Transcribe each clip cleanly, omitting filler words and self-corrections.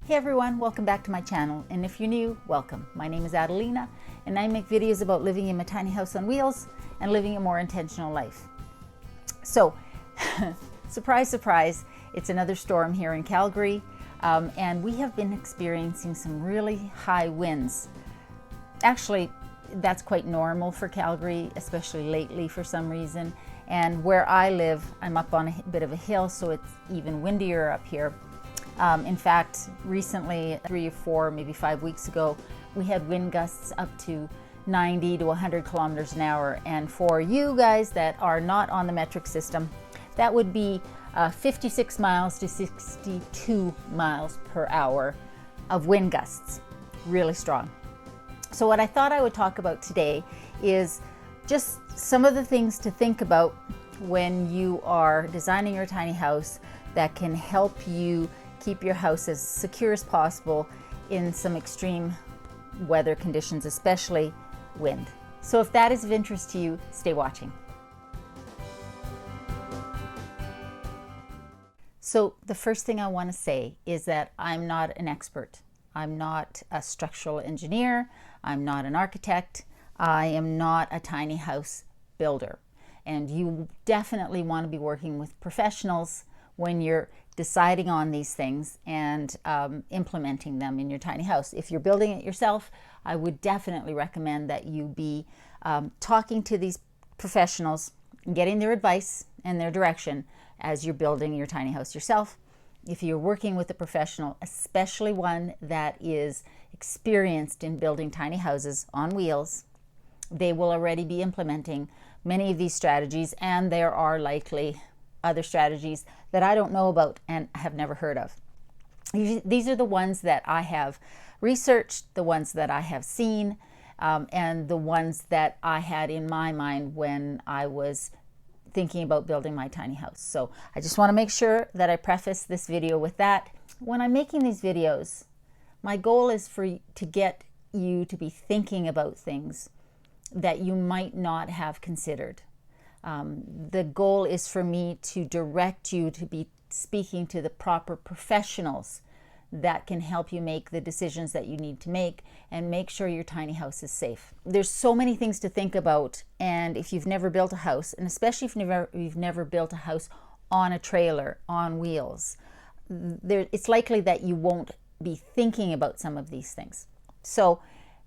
Hey everyone, welcome back to my channel, and if you're new, welcome. My name is Adelina and I make videos about living in my tiny house on wheels and living a more intentional life. So, surprise, surprise, it's another storm here in Calgary, and we have been experiencing some really high winds. Actually, that's quite normal for Calgary, especially lately for some reason. And where I live, I'm up on a bit of a hill, so it's even windier up here. In fact, recently, 3 or 4, maybe 5 weeks ago, we had wind gusts up to 90 to 100 kilometers an hour. And for you guys that are not on the metric system, that would be 56 miles to 62 miles per hour of wind gusts. Really strong. So what I thought I would talk about today is just some of the things to think about when you are designing your tiny house that can help you keep your house as secure as possible in some extreme weather conditions, especially wind. So if that is of interest to you, stay watching. So the first thing I want to say is that I'm not an expert. I'm not a structural engineer. I'm not an architect. I am not a tiny house builder. And you definitely want to be working with professionals when you're deciding on these things and implementing them in your tiny house. If you're building it yourself, I would definitely recommend that you be talking to these professionals and getting their advice and their direction as you're building your tiny house yourself. If you're working with a professional, especially one that is experienced in building tiny houses on wheels, they will already be implementing many of these strategies, and there are likely other strategies that I don't know about and have never heard of. These are the ones that I have researched, the ones that I have seen, and the ones that I had in my mind when I was thinking about building my tiny house. So I just want to make sure that I preface this video with that. When I'm making these videos, my goal is to get you to be thinking about things that you might not have considered. The goal is for me to direct you to be speaking to the proper professionals that can help you make the decisions that you need to make and make sure your tiny house is safe. There's so many things to think about, and if you've never built a house, and especially if you've never built a house on a trailer, on wheels, it's likely that you won't be thinking about some of these things. So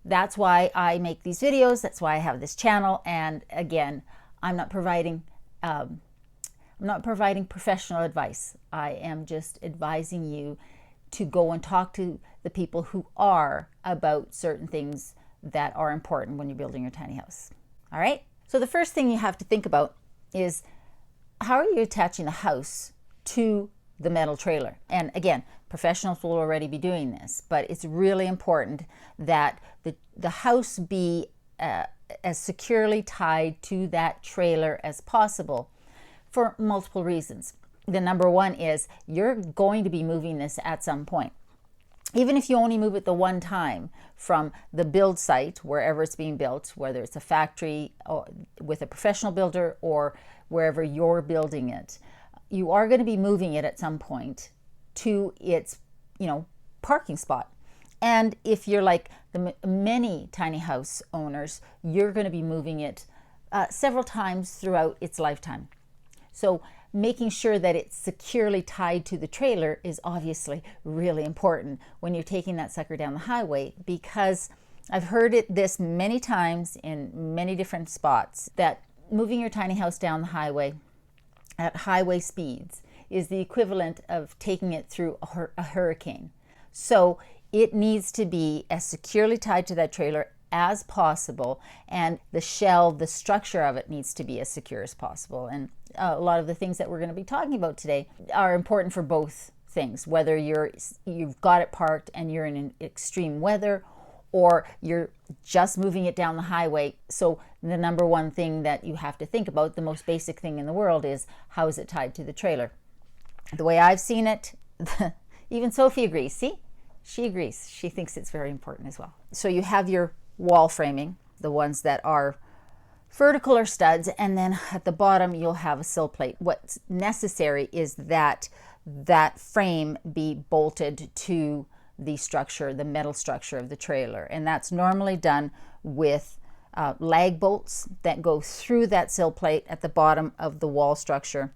that's why I make these videos, that's why I have this channel, and again, I'm not providing professional advice. I am just advising you to go and talk to the people who are about certain things that are important when you're building your tiny house. All right? So the first thing you have to think about is, how are you attaching the house to the metal trailer? And again, professionals will already be doing this, but it's really important that the house be as securely tied to that trailer as possible for multiple reasons. The number one is you're going to be moving this at some point. Even if you only move it the one time from the build site, wherever it's being built, whether it's a factory or with a professional builder or wherever you're building it, you are going to be moving it at some point to its, parking spot. And if you're like the many tiny house owners, you're going to be moving it several times throughout its lifetime. So making sure that it's securely tied to the trailer is obviously really important when you're taking that sucker down the highway, because I've heard this many times in many different spots, that moving your tiny house down the highway at highway speeds is the equivalent of taking it through a hurricane. So it needs to be as securely tied to that trailer as possible, and the shell, the structure of it, needs to be as secure as possible. And a lot of the things that we're going to be talking about today are important for both things, whether you've got it parked and you're in extreme weather, or you're just moving it down the highway. So the number one thing that you have to think about, the most basic thing in the world, is how is it tied to the trailer? The way I've seen it, even Sophie agrees. See? She agrees. She thinks it's very important as well. So you have your wall framing, the ones that are vertical or studs, and then at the bottom you'll have a sill plate. What's necessary is that that frame be bolted to the structure, the metal structure of the trailer. And that's normally done with lag bolts that go through that sill plate at the bottom of the wall structure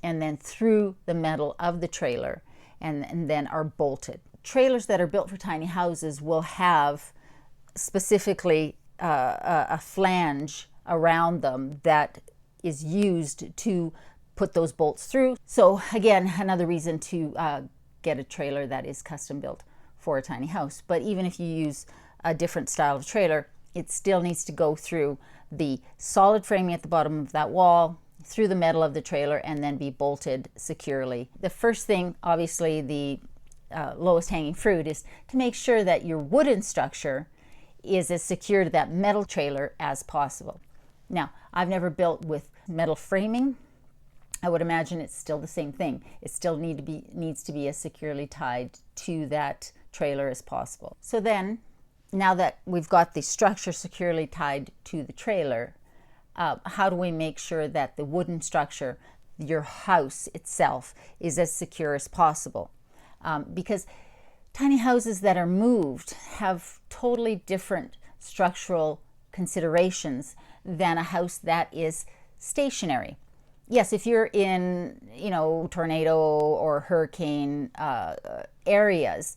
and then through the metal of the trailer and then are bolted. Trailers that are built for tiny houses will have specifically a flange around them that is used to put those bolts through. So again, another reason to get a trailer that is custom built for a tiny house. But even if you use a different style of trailer, it still needs to go through the solid framing at the bottom of that wall, through the metal of the trailer, and then be bolted securely. The first thing, obviously the lowest hanging fruit, is to make sure that your wooden structure is as secure to that metal trailer as possible. Now, I've never built with metal framing. I would imagine it's still the same thing. It still needs to be as securely tied to that trailer as possible. So then, now that we've got the structure securely tied to the trailer, how do we make sure that the wooden structure, your house itself, is as secure as possible? Because tiny houses that are moved have totally different structural considerations than a house that is stationary. Yes, if you're in, tornado or hurricane areas,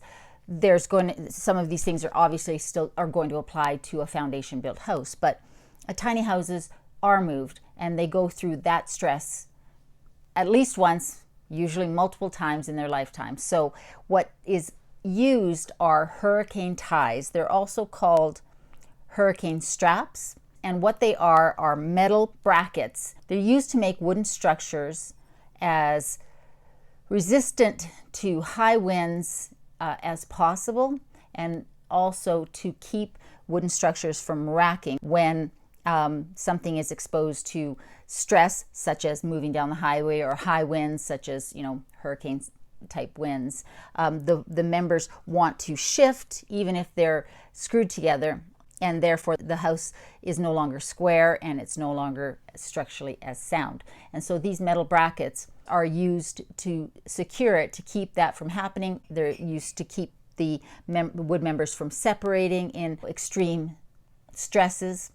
some of these things are obviously still are going to apply to a foundation built house, but tiny houses are moved and they go through that stress at least once, usually multiple times in their lifetime. So what is used are hurricane ties. They're also called hurricane straps. And what they are metal brackets. They're used to make wooden structures as resistant to high winds as possible, and also to keep wooden structures from racking when something is exposed to stress, such as moving down the highway, or high winds, such as hurricane type winds. The members want to shift even if they're screwed together, and therefore the house is no longer square and it's no longer structurally as sound. And so these metal brackets are used to secure it, to keep that from happening. They're used to keep the wood members from separating in extreme stresses,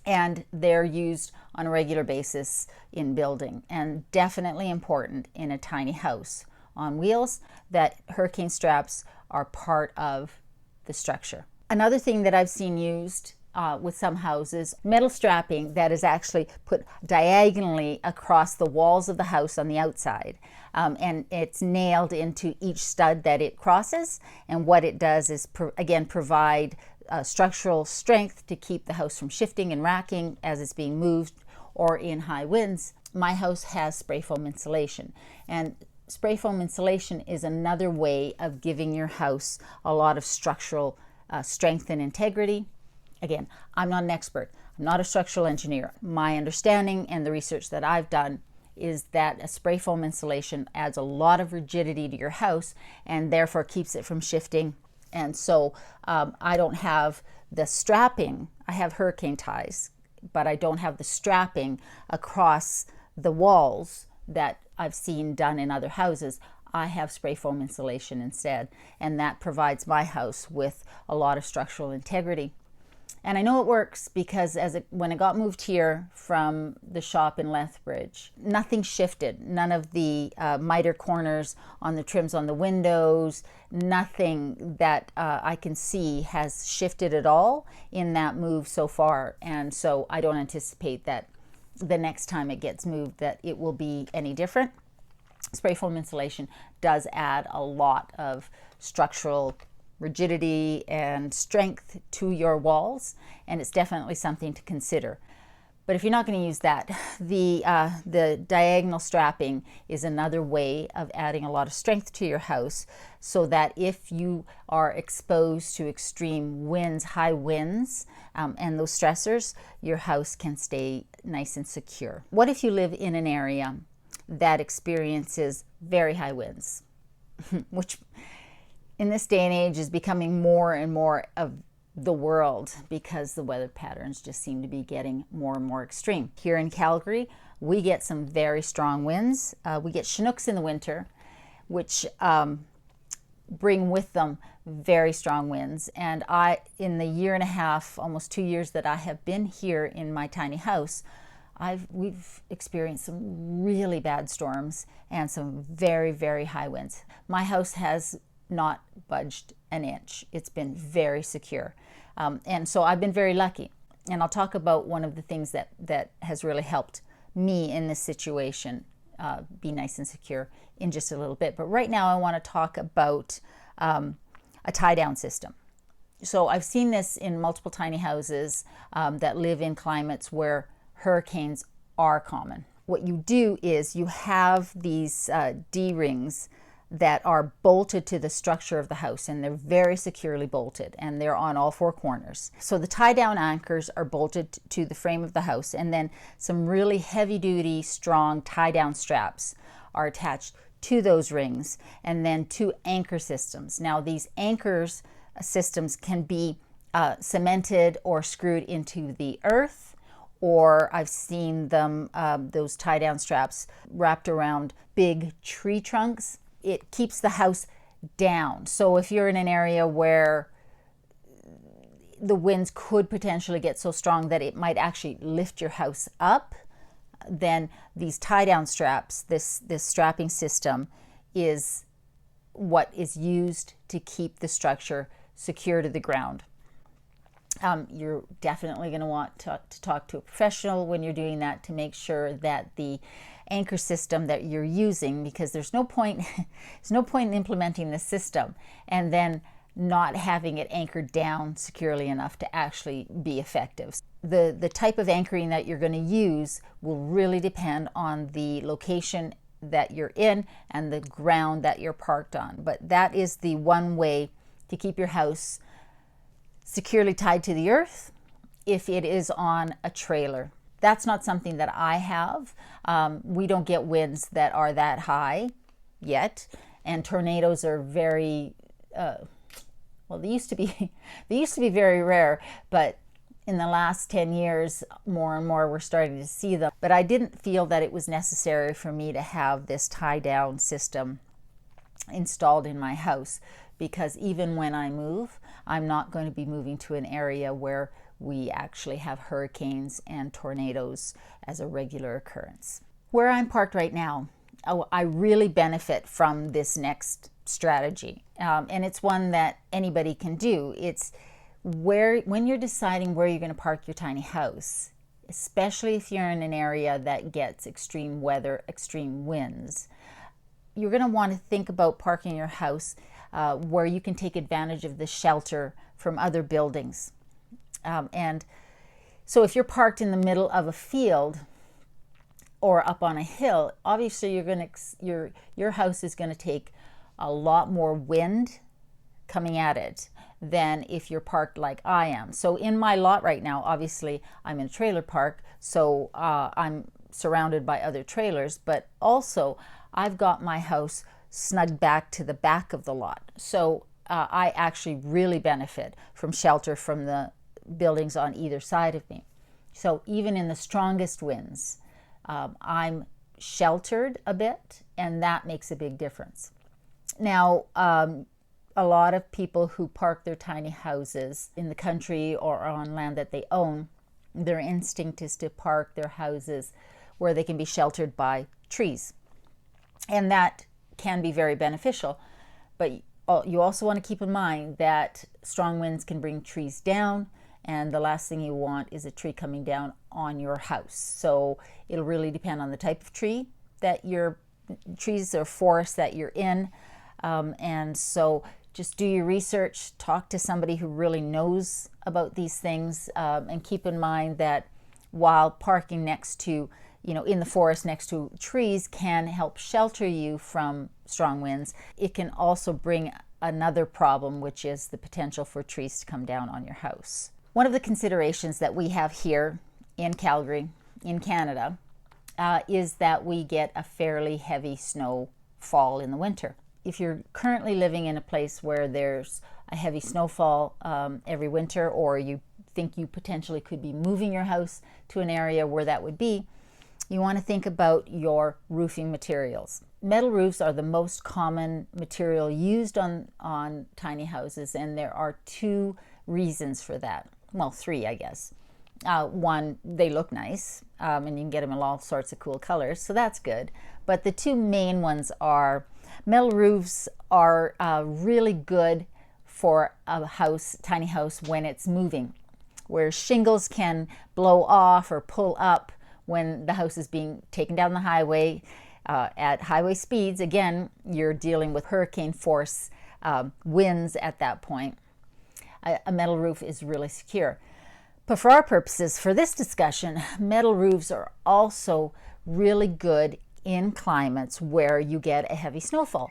and they're used on a regular basis in building, and definitely important in a tiny house on wheels that hurricane straps are part of the structure. Another thing that I've seen used with some houses, metal strapping that is actually put diagonally across the walls of the house on the outside. And it's nailed into each stud that it crosses. And what it does is, provide structural strength to keep the house from shifting and racking as it's being moved or in high winds. My house has spray foam insulation. And spray foam insulation is another way of giving your house a lot of structural strength and integrity. Again, I'm not an expert. I'm not a structural engineer. My understanding and the research that I've done is that a spray foam insulation adds a lot of rigidity to your house and therefore keeps it from shifting. And so I don't have the strapping. I have hurricane ties, but I don't have the strapping across the walls that I've seen done in other houses. I have spray foam insulation instead, and that provides my house with a lot of structural integrity. And I know it works because when it got moved here from the shop in Lethbridge, nothing shifted. None of the miter corners on the trims on the windows, nothing that I can see has shifted at all in that move so far. And so I don't anticipate that the next time it gets moved that it will be any different. Spray foam insulation does add a lot of structural rigidity and strength to your walls, and it's definitely something to consider. But if you're not going to use that, the diagonal strapping is another way of adding a lot of strength to your house, so that if you are exposed to extreme winds, high winds, and those stressors, your house can stay nice and secure. What if you live in an area that experiences very high winds, which in this day and age is becoming more and more of the world because the weather patterns just seem to be getting more and more extreme. Here in Calgary, we get some very strong winds. We get Chinooks in the winter, which bring with them very strong winds. And in the year and a half, almost 2 years that I have been here in my tiny house, we've experienced some really bad storms and some very, very high winds. My house has not budged an inch. It's been very secure. And so I've been very lucky. And I'll talk about one of the things that has really helped me in this situation be nice and secure in just a little bit. But right now I want to talk about a tie-down system. So I've seen this in multiple tiny houses that live in climates where hurricanes are common. What you do is you have these D-rings that are bolted to the structure of the house, and they're very securely bolted, and they're on all four corners. So the tie-down anchors are bolted to the frame of the house, and then some really heavy-duty, strong tie-down straps are attached to those rings, and then two anchor systems. Now these anchors systems can be cemented or screwed into the earth, or I've seen them, those tie-down straps wrapped around big tree trunks. It keeps the house down. So if you're in an area where the winds could potentially get so strong that it might actually lift your house up, then these tie-down straps, this strapping system, is what is used to keep the structure secure to the ground. You're definitely going to want to talk to a professional when you're doing that to make sure that the anchor system that you're using, because there's no point in implementing the system and then not having it anchored down securely enough to actually be effective. The type of anchoring that you're going to use will really depend on the location that you're in and the ground that you're parked on. But that is the one way to keep your house securely tied to the earth if it is on a trailer. That's not something that I have. We don't get winds that are that high yet, and tornadoes are very well, they used to be very rare, but in the last 10 years, more and more we're starting to see them. But I didn't feel that it was necessary for me to have this tie-down system installed in my house, because even when I move, I'm not going to be moving to an area where we actually have hurricanes and tornadoes as a regular occurrence. Where I'm parked right now, I really benefit from this next strategy, and it's one that anybody can do. It's when you're deciding where you're going to park your tiny house, especially if you're in an area that gets extreme weather, extreme winds, you're going to want to think about parking your house where you can take advantage of the shelter from other buildings. And so if you're parked in the middle of a field or up on a hill, obviously your house is going to take a lot more wind coming at it than if you're parked like I am. So in my lot right now, obviously I'm in a trailer park, so I'm surrounded by other trailers, but also I've got my house snugged back to the back of the lot. So I actually really benefit from shelter from the buildings on either side of me. So even in the strongest winds, I'm sheltered a bit, and that makes a big difference. Now, a lot of people who park their tiny houses in the country or on land that they own, their instinct is to park their houses where they can be sheltered by trees. And that can be very beneficial. But you also want to keep in mind that strong winds can bring trees down, and the last thing you want is a tree coming down on your house. So it'll really depend on the type of trees or forest that you're in. And so just do your research, talk to somebody who really knows about these things, and keep in mind that while parking next to, in the forest next to trees can help shelter you from strong winds, it can also bring another problem, which is the potential for trees to come down on your house. One of the considerations that we have here in Calgary, in Canada, is that we get a fairly heavy snowfall in the winter. If you're currently living in a place where there's a heavy snowfall every winter, or you think you potentially could be moving your house to an area where that would be, you want to think about your roofing materials. metal roofs are the most common material used on tiny houses, and there are two reasons for that. Well, three, I guess. One, they look nice, and you can get them in all sorts of cool colors, so that's good. But the two main ones are metal roofs are really good for a house, tiny house, when it's moving, where shingles can blow off or pull up when the house is being taken down the highway at highway speeds. Again, you're dealing with hurricane force winds at that point. A metal roof is really secure. But for our purposes, for this discussion, metal roofs are also really good in climates where you get a heavy snowfall,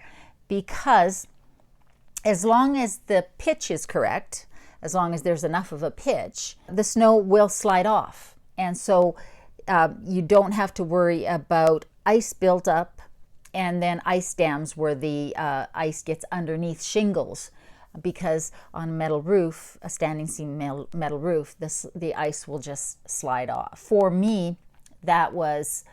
because as long as the pitch is correct, as long as there's enough of a pitch, the snow will slide off. And so you don't have to worry about ice built up and then ice dams where the ice gets underneath shingles, because on a metal roof, a standing seam metal roof, the ice will just slide off. For me, that was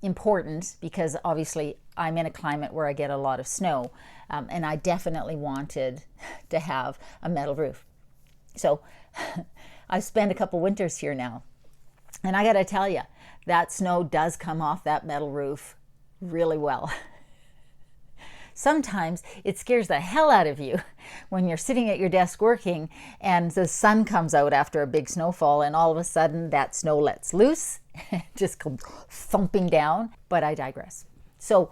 important because obviously I'm in a climate where I get a lot of snow, and I definitely wanted to have a metal roof. So I've spent a couple winters here now, and I got to tell you, that snow does come off that metal roof really well. Sometimes it scares the hell out of you when you're sitting at your desk working and the sun comes out after a big snowfall, and all of a sudden that snow lets loose, just comes thumping down. But I digress. So,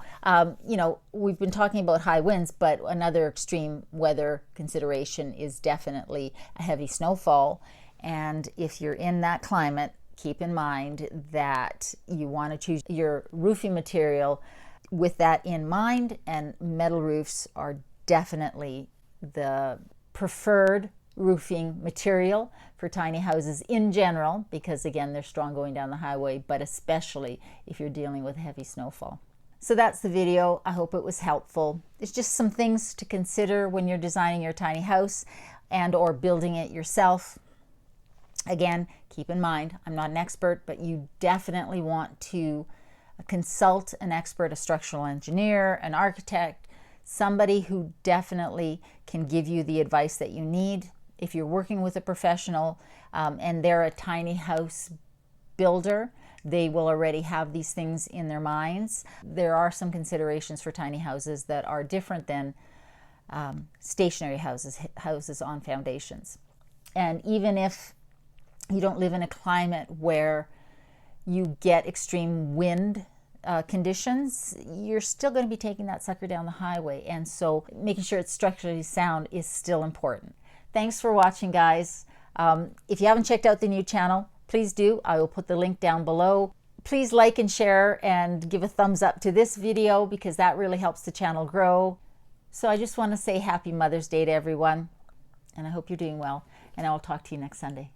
we've been talking about high winds, but another extreme weather consideration is definitely a heavy snowfall. And if you're in that climate, keep in mind that you want to choose your roofing material with that in mind, and metal roofs are definitely the preferred roofing material for tiny houses in general, because again, they're strong going down the highway, but especially if you're dealing with heavy snowfall. So that's the video. I hope it was helpful. There's just some things to consider when you're designing your tiny house and or building it yourself. Again, keep in mind, I'm not an expert, but you definitely want to consult an expert, a structural engineer, an architect, somebody who definitely can give you the advice that you need. If you're working with a professional and they're a tiny house builder, they will already have these things in their minds. There are some considerations for tiny houses that are different than stationary houses on foundations. And even if you don't live in a climate where you get extreme wind conditions, you're still going to be taking that sucker down the highway. And so making sure it's structurally sound is still important. Thanks for watching, guys. If you haven't checked out the new channel, please do. I will put the link down below. Please like and share and give a thumbs up to this video, because that really helps the channel grow. So I just want to say Happy Mother's Day to everyone, and I hope you're doing well, and I will talk to you next Sunday.